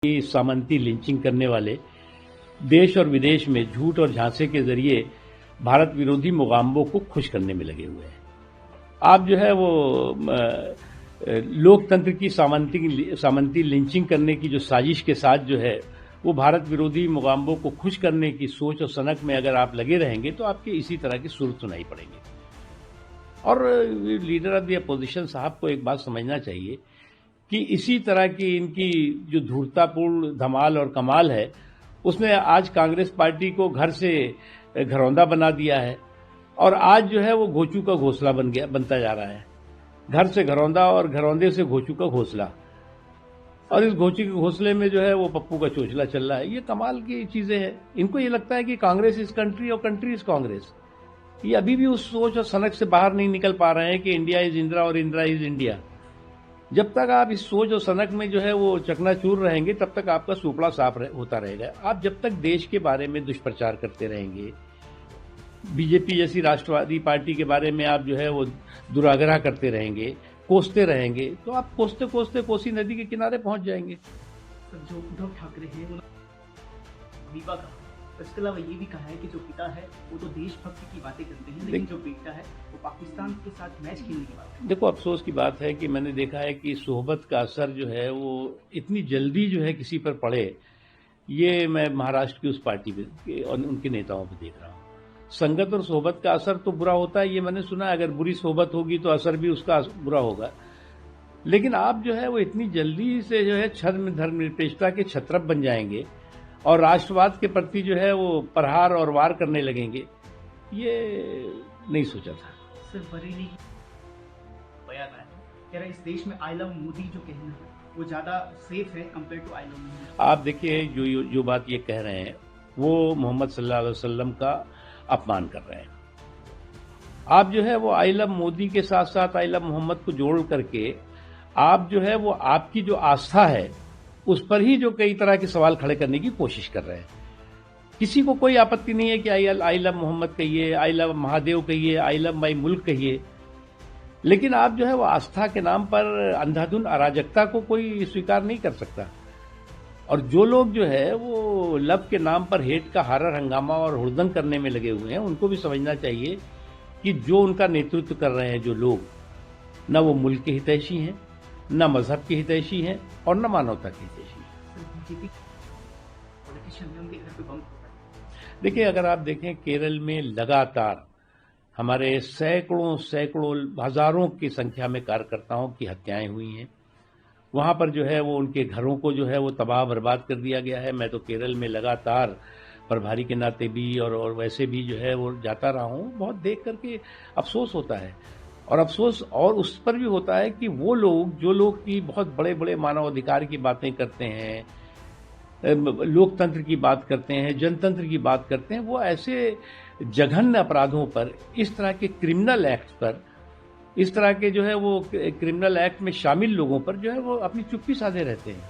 की सामंती लिंचिंग करने वाले देश और विदेश में झूठ और झांसे के जरिए भारत विरोधी मुगाम्बों को खुश करने में लगे हुए हैं। आप जो है वो लोकतंत्र की सामंती लिंचिंग करने की जो साजिश के साथ जो है वो भारत विरोधी मुगाम्बों को खुश करने की सोच और सनक में अगर आप लगे रहेंगे तो आपके इसी तरह की सुर सुनाई पड़ेंगे। और लीडर ऑफ द अपोजिशन साहब को एक बात समझना चाहिए कि इसी तरह की इनकी जो धूर्तापूर्ण धमाल और कमाल है उसने आज कांग्रेस पार्टी को घर से घरौंदा बना दिया है और आज जो है वो घोचू का घोंसला बनता जा रहा है। घर से घरौंदा और घरौंदे से घोचू का घोंसला, और इस घोचू के घोंसले में जो है वो पप्पू का चोचला चल रहा है। ये कमाल की चीजें हैं। इनको ये लगता है कि कांग्रेस इज कंट्री और कंट्री इज कांग्रेस। ये अभी भी उस सोच और सनक से बाहर नहीं निकल पा रहे हैं कि इंडिया इज इंदिरा और इंदिरा इज इंडिया। जब तक आप इस सोच और सनक में जो है वो चकनाचूर रहेंगे तब तक आपका सुपड़ा साफ होता रहेगा। आप जब तक देश के बारे में दुष्प्रचार करते रहेंगे, बीजेपी जैसी राष्ट्रवादी पार्टी के बारे में आप जो है वो दुराग्रह करते रहेंगे, कोसते रहेंगे, तो आप कोसते कोसते कोसी नदी के किनारे पहुंच जाएंगे। जो उद्धव ठाकरे हैं वो विवाह का, इसके अलावा ये भी कहा है कि जो पिता है वो तो देशभक्ति की बातें करते हैं, लेकिन जो बेटा है वो पाकिस्तान के साथ मैच खेलने की बात है। देखो, अफसोस की बात है कि मैंने देखा है कि सोहबत का असर जो है वो इतनी जल्दी जो है किसी पर पड़े, ये मैं महाराष्ट्र की उस पार्टी पे और उनके नेताओं पे देख रहा हूँ। संगत और सोहबत का असर तो बुरा होता है, ये मैंने सुना है। अगर बुरी सोहबत होगी तो असर भी उसका बुरा होगा। लेकिन आप जो है वो इतनी जल्दी से जो है धर्मनिरपेक्षता के छत्रप बन जाएंगे और राष्ट्रवाद के प्रति जो है वो प्रहार और वार करने लगेंगे, ये नहीं सोचा था। सर, बरेली बयान है, कह रहा है इस देश में आई लव मोदी जो कहना है वो ज्यादा सेफ है compare to I love Modi. आप देखिए, जो बात ये कह रहे हैं वो मोहम्मद सल्लल्लाहु अलैहि वसल्लम का अपमान कर रहे हैं। आप जो है वो आई लव मोदी के साथ साथ आई लव मोहम्मद को जोड़ करके आप जो है वो आपकी जो आस्था है उस पर ही जो कई तरह के सवाल खड़े करने की कोशिश कर रहे हैं। किसी को कोई आपत्ति नहीं है कि आई लव मोहम्मद कहिए, आई लव महादेव कहिए, आई लव माई मुल्क कहिए, लेकिन आप जो है वो आस्था के नाम पर अंधाधुंध अराजकता को कोई स्वीकार नहीं कर सकता। और जो लोग जो है वो लव के नाम पर हेट का हारा हंगामा और हुड़दंग करने में लगे हुए हैं, उनको भी समझना चाहिए कि जो उनका नेतृत्व कर रहे हैं जो लोग, न वो मुल्क के हितैषी हैं, न मजहब के हितैषी हैं और न मानवता के हितैषी हैं। देखिए, अगर आप देखें केरल में लगातार हमारे सैकड़ों हजारों की संख्या में कार्यकर्ताओं की हत्याएं हुई हैं। वहां पर जो है वो उनके घरों को जो है वो तबाह बर्बाद कर दिया गया है। मैं तो केरल में लगातार प्रभारी के नाते भी और वैसे भी जो है वो जाता रहा हूं। बहुत देख करके अफसोस होता है, और अफसोस और उस पर भी होता है कि वो लोग जो लोग की बहुत बड़े बड़े मानवाधिकार की बातें करते हैं, लोकतंत्र की बात करते हैं, जनतंत्र की बात करते हैं, वो ऐसे जघन्य अपराधों पर, इस तरह के क्रिमिनल एक्ट पर, इस तरह के जो है वो क्रिमिनल एक्ट में शामिल लोगों पर जो है वो अपनी चुप्पी साधे रहते हैं।